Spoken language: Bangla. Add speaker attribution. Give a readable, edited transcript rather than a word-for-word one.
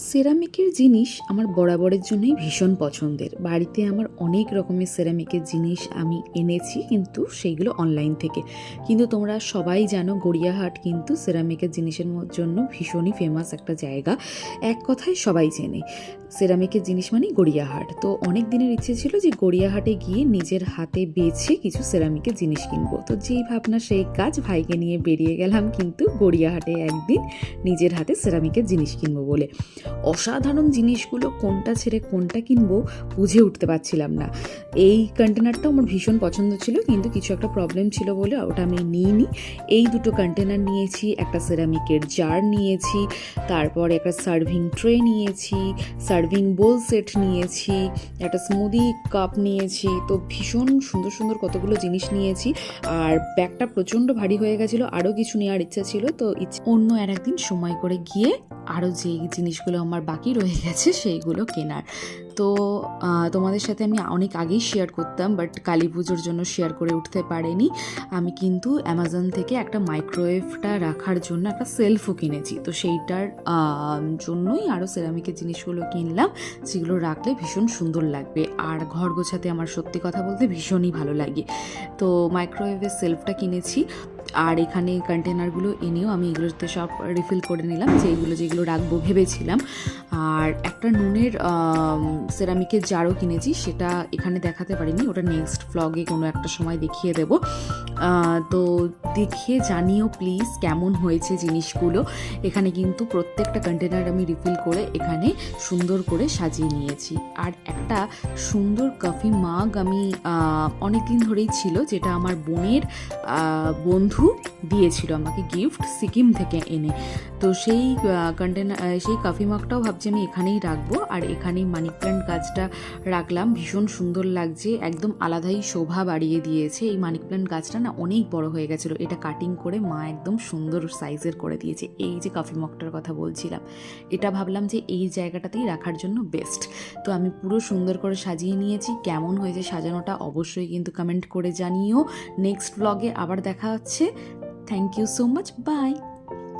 Speaker 1: সেরামিকের জিনিস আমার বরাবরের জন্যই ভীষণ পছন্দের। বাড়িতে আমার অনেক রকমের সেরামিকের জিনিস আমি এনেছি, কিন্তু সেইগুলো অনলাইন থেকে। কিন্তু তোমরা সবাই জানো গড়িয়াহাট কিন্তু সেরামিকের জিনিসের জন্য ভীষণই ফেমাস একটা জায়গা। এক কথায় সবাই চেনে সেরামিকের জিনিস মানেই গড়িয়াহাট। তো অনেক দিনের ইচ্ছে ছিল যে গড়িয়াহাটে গিয়ে নিজের হাতে বেছে কিছু সেরামিকের জিনিস কিনবো। তো যেই ভাবনা সেই কাজ, ভাইকে নিয়ে বেরিয়ে গেলাম কিন্তু গড়িয়াহাটে একদিন নিজের হাতে সেরামিকের জিনিস কিনবো বলে। অসাধারণ জিনিসগুলো কোনটা ছেড়ে কোনটা কিনবো বুঝে উঠতে পারছিলাম না। এই কন্টেনারটাও আমার ভীষণ পছন্দ ছিল, কিন্তু কিছু একটা প্রবলেম ছিল বলে ওটা আমি নিইনি। এই দুটো কন্টেনার নিয়েছি, একটা সেরামিকের জার নিয়েছি, তারপর একটা সার্ভিং ট্রে নিয়েছি, সার্ভিং বোল সেট নিয়েছি, একটা স্মুদি কাপ নিয়েছি। তো ভীষণ সুন্দর সুন্দর কতগুলো জিনিস নিয়েছি। আর ব্যাগটা প্রচণ্ড ভারী হয়ে গেছিলো, আরও কিছু নেওয়ার ইচ্ছা ছিল। তো অন্য আর একদিন সময় করে গিয়ে আরও যেই জিনিসগুলো আমার বাকি রয়ে গেছে সেইগুলো কেনার। তো তোমাদের সাথে আমি অনেক আগেই শেয়ার করতাম, বাট কালী পুজোর জন্য শেয়ার করে উঠতে পারিনি। আমি কিন্তু অ্যামাজন থেকে একটা মাইক্রোওয়েভটা রাখার জন্য একটা সেলফও কিনেছি। তো সেইটার জন্যই আরও সেরামিকের জিনিসগুলো কিনলাম, যেগুলো রাখলে ভীষণ সুন্দর লাগবে। আর ঘর গোছাতে আমার সত্যি কথা বলতে ভীষণই ভালো লাগে। তো মাইক্রোওয়েভের সেলফটা কিনেছি। আর এখানে কন্টেনারগুলো এনেও আমি এগুলোতে সব রিফিল করে নিলাম, যেগুলো রাখবো ভেবেছিলাম। আর একটা নুনের সেরামিকের জারও কিনেছি, সেটা এখানে দেখাতে পারিনি, ওটা নেক্সট ভ্লগে কোনো একটা সময় দেখিয়ে দেব। তো দেখে জানিও প্লিজ কেমন হয়েছে জিনিসগুলো। এখানে কিন্তু প্রত্যেকটা কন্টেনার আমি রিফিল করে এখানে সুন্দর করে সাজিয়ে নিয়েছি। আর একটা সুন্দর কফি মাগ আমি অনেক দিন ধরেই ছিল, যেটা আমার বোনের বন্ধু দিয়েছিল আমাকে গিফট, সিকিম থেকে এনে। তো সেই সেই কফি মাগটাও ভাবছি আমি এখানেই রাখবো। আর এখানেই মানি প্ল্যান্ট গাছটা রাখলাম, ভীষণ সুন্দর লাগছে, একদম আলাদাই শোভা বাড়িয়ে দিয়েছে। এই মানি প্ল্যান্ট গাছটা না অনেক বড় হয়ে গেছিলো, এটা কাটিং করে মা একদম সুন্দর সাইজের করে দিয়েছে। এই যে কফি মগটার কথা বলছিলাম, এটা ভাবলাম যে এই জায়গাটাতেই রাখার জন্য বেস্ট। তো আমি পুরো সুন্দর করে সাজিয়ে নিয়েছি। কেমন হয়েছে সাজানোটা অবশ্যই কিন্তু কমেন্ট করে জানিও। নেক্সট ব্লগে আবার দেখা হচ্ছে। Thank you so much, by.